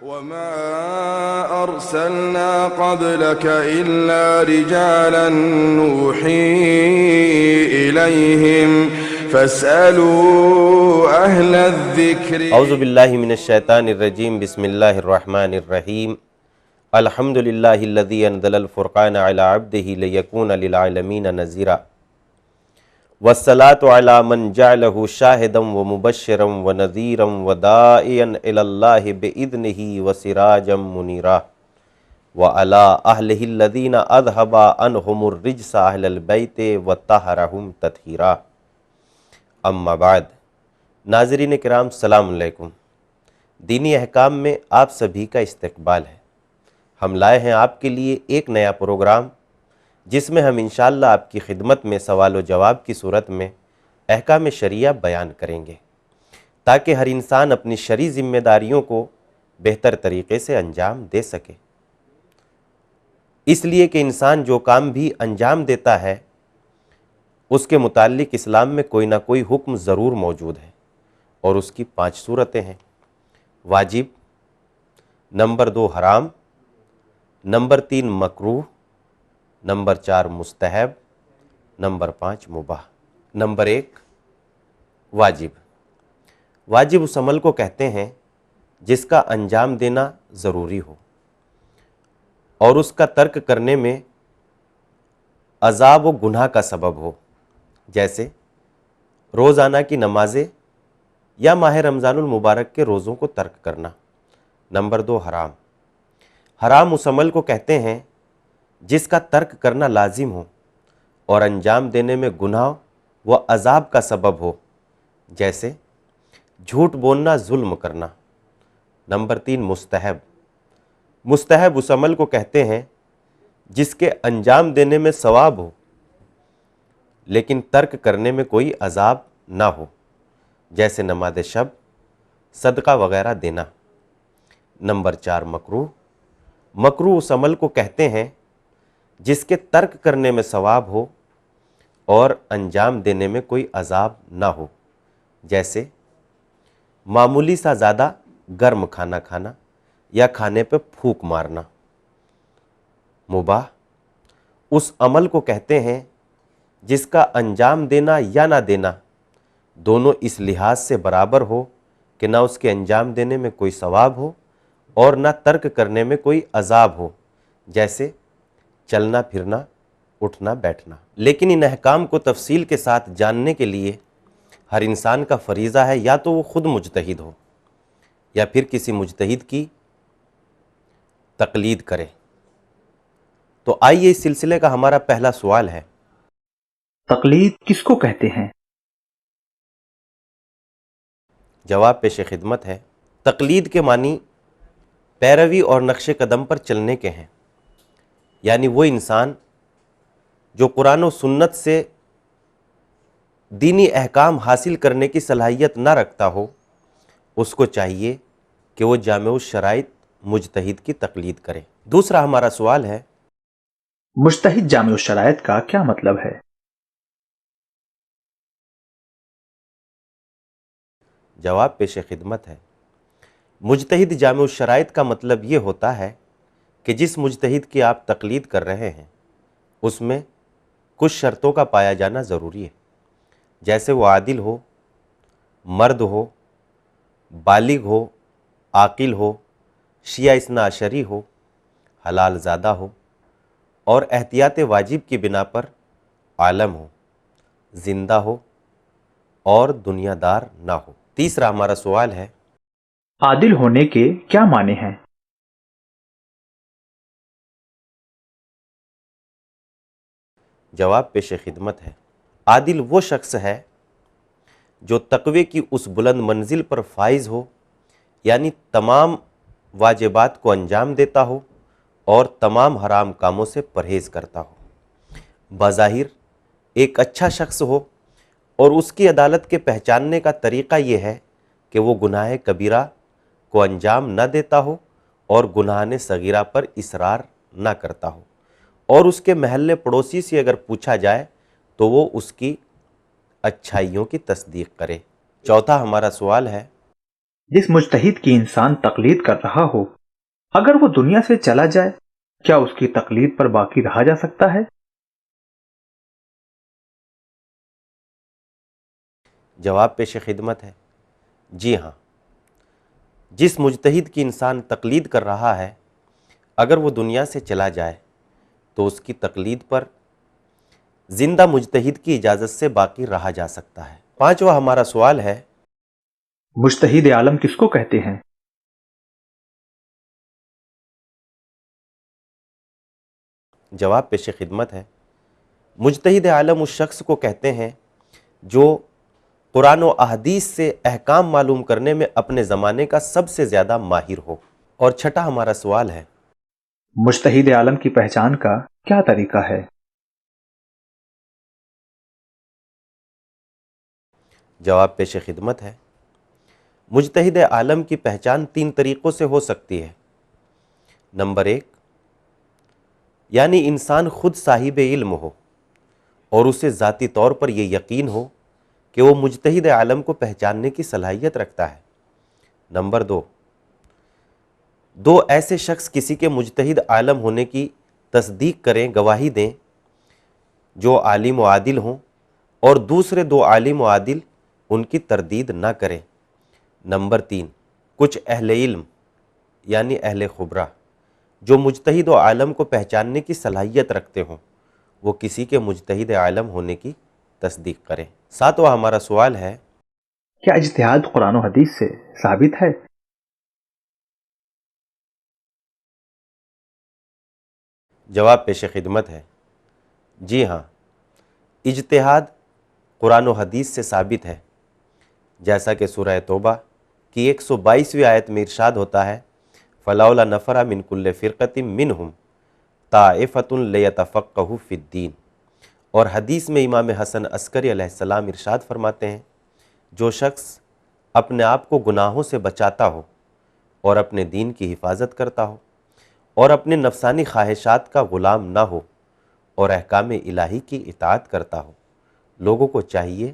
وما أرسلنا قبلك إلا رجالا نوحي إليهم فاسألوا أهل الذكر اعوذ باللہ من الشیطان الرجیم بسم اللہ الرحمن الرحیم الحمد للہ الذی انزل الفرقان علی عبدہ لیکون للعالمین نذیرا والصلاة علی من جعلہ شاہدا ومبشرا ونذیرا وداعیا الی اللہ بإذنہ وسراجا منیرا وعلی اہلہ الذین اذھب عنہم الرجس اہل البیت وطہرہم تطہیرا اما بعد۔ ناظرین کرام السلام علیکم۔ دینی احکام میں آپ سبھی کا استقبال ہے۔ ہم لائے ہیں آپ کے لیے ایک نیا پروگرام جس میں ہم انشاءاللہ آپ کی خدمت میں سوال و جواب کی صورت میں احکام شرعیہ بیان کریں گے تاکہ ہر انسان اپنی شرعی ذمہ داریوں کو بہتر طریقے سے انجام دے سکے۔ اس لیے کہ انسان جو کام بھی انجام دیتا ہے اس کے متعلق اسلام میں کوئی نہ کوئی حکم ضرور موجود ہے اور اس کی 5 صورتیں ہیں: واجب، نمبر 2 حرام، نمبر 3 مکروہ، نمبر 4 مستحب، نمبر 5 مباح۔ نمبر 1 واجب۔ واجب اس عمل کو کہتے ہیں جس کا انجام دینا ضروری ہو اور اس کا ترک کرنے میں عذاب و گناہ کا سبب ہو، جیسے روزانہ کی نمازیں یا ماہ رمضان المبارک کے روزوں کو ترک کرنا۔ نمبر 2 حرام۔ حرام اس عمل کو کہتے ہیں جس کا ترک کرنا لازم ہو اور انجام دینے میں گناہ و عذاب کا سبب ہو، جیسے جھوٹ بولنا، ظلم کرنا۔ نمبر 3 مستحب۔ مستحب اس عمل کو کہتے ہیں جس کے انجام دینے میں ثواب ہو لیکن ترک کرنے میں کوئی عذاب نہ ہو، جیسے نماز شب، صدقہ وغیرہ دینا۔ نمبر 4 مکروہ۔ مکروہ اس عمل کو کہتے ہیں جس کے ترک کرنے میں ثواب ہو اور انجام دینے میں کوئی عذاب نہ ہو، جیسے معمولی سا زیادہ گرم کھانا کھانا یا کھانے پہ پھونک مارنا۔ مباح اس عمل کو کہتے ہیں جس کا انجام دینا یا نہ دینا دونوں اس لحاظ سے برابر ہو کہ نہ اس کے انجام دینے میں کوئی ثواب ہو اور نہ ترک کرنے میں کوئی عذاب ہو، جیسے چلنا پھرنا، اٹھنا بیٹھنا۔ لیکن ان احکام کو تفصیل کے ساتھ جاننے کے لیے ہر انسان کا فریضہ ہے یا تو وہ خود مجتہد ہو یا پھر کسی مجتہد کی تقلید کرے۔ تو آئیے اس سلسلے کا ہمارا پہلا سوال ہے، تقلید کس کو کہتے ہیں؟ جواب پیش خدمت ہے۔ تقلید کے معنی پیروی اور نقش قدم پر چلنے کے ہیں، یعنی وہ انسان جو قرآن و سنت سے دینی احکام حاصل کرنے کی صلاحیت نہ رکھتا ہو، اس کو چاہیے کہ وہ جامع الشرائط مجتہد کی تقلید کرے۔ دوسرا ہمارا سوال ہے، مجتہد جامع الشرائط کا کیا مطلب ہے؟ جواب پیش خدمت ہے۔ مجتہد جامع الشرائط کا مطلب یہ ہوتا ہے کہ جس مجتہد کی آپ تقلید کر رہے ہیں اس میں کچھ شرطوں کا پایا جانا ضروری ہے، جیسے وہ عادل ہو، مرد ہو، بالغ ہو، عاقل ہو، شیعہ اثنا عشری ہو، حلال زادہ ہو اور احتیاط واجب کی بنا پر عالم ہو، زندہ ہو اور دنیا دار نہ ہو۔ تیسرا ہمارا سوال ہے، عادل ہونے کے کیا معنی ہیں؟ جواب پیش خدمت ہے۔ عادل وہ شخص ہے جو تقوی کی اس بلند منزل پر فائز ہو، یعنی تمام واجبات کو انجام دیتا ہو اور تمام حرام کاموں سے پرہیز کرتا ہو۔ بظاہر ایک اچھا شخص ہو اور اس کی عدالت کے پہچاننے کا طریقہ یہ ہے کہ وہ گناہ کبیرہ کو انجام نہ دیتا ہو اور گناہ صغیرہ پر اصرار نہ کرتا ہو، اور اس کے محلے پڑوسی سے اگر پوچھا جائے تو وہ اس کی اچھائیوں کی تصدیق کرے۔ چوتھا ہمارا سوال ہے، جس مجتہد کی انسان تقلید کر رہا ہو، اگر وہ دنیا سے چلا جائے کیا اس کی تقلید پر باقی رہا جا سکتا ہے؟ جواب پیش خدمت ہے، جی ہاں، جس مجتہد کی انسان تقلید کر رہا ہے اگر وہ دنیا سے چلا جائے تو اس کی تقلید پر زندہ مجتہد کی اجازت سے باقی رہا جا سکتا ہے۔ پانچواں ہمارا سوال ہے، مجتہد عالم کس کو کہتے ہیں؟ جواب پیش خدمت ہے، مجتہد عالم اس شخص کو کہتے ہیں جو قرآن و احادیث سے احکام معلوم کرنے میں اپنے زمانے کا سب سے زیادہ ماہر ہو۔ اور چھٹا ہمارا سوال ہے، مجتہد عالم کی پہچان کا کیا طریقہ ہے؟ جواب پیش خدمت ہے، مجتہد عالم کی پہچان 3 طریقوں سے ہو سکتی ہے۔ نمبر 1، یعنی انسان خود صاحب علم ہو اور اسے ذاتی طور پر یہ یقین ہو کہ وہ مجتہد عالم کو پہچاننے کی صلاحیت رکھتا ہے۔ نمبر 2، دو ایسے شخص کسی کے مجتہد عالم ہونے کی تصدیق کریں، گواہی دیں، جو عالم و عادل ہوں، اور دوسرے 2 عالم و عادل ان کی تردید نہ کریں۔ نمبر 3، کچھ اہل علم یعنی اہل خبرہ جو مجتہد و عالم کو پہچاننے کی صلاحیت رکھتے ہوں، وہ کسی کے مجتہد عالم ہونے کی تصدیق کریں۔ 7واں ہمارا سوال ہے، کیا اجتہاد قرآن و حدیث سے ثابت ہے؟ جواب پیش خدمت ہے، جی ہاں، اجتہاد قرآن و حدیث سے ثابت ہے، جیسا کہ سورہ توبہ کی 122ویں آیت میں ارشاد ہوتا ہے، فَلَوْلَا نَفَرَ مِن كُلِّ فِرْقَةٍ مِّنْهُمْ طَائِفَةٌ لِيَتَفَقَّهُوا فِي الدِّينِ۔ اور حدیث میں امام حسن عسکری علیہ السلام ارشاد فرماتے ہیں، جو شخص اپنے آپ کو گناہوں سے بچاتا ہو اور اپنے دین کی حفاظت کرتا ہو اور اپنے نفسانی خواہشات کا غلام نہ ہو اور احکام الہی کی اطاعت کرتا ہو، لوگوں کو چاہیے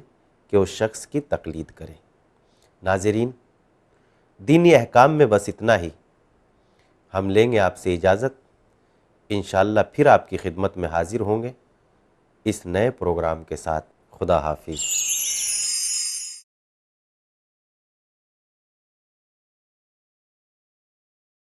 کہ اس شخص کی تقلید کریں۔ ناظرین، دینی احکام میں بس اتنا ہی۔ ہم لیں گے آپ سے اجازت، انشاءاللہ پھر آپ کی خدمت میں حاضر ہوں گے اس نئے پروگرام کے ساتھ۔ خدا حافظ۔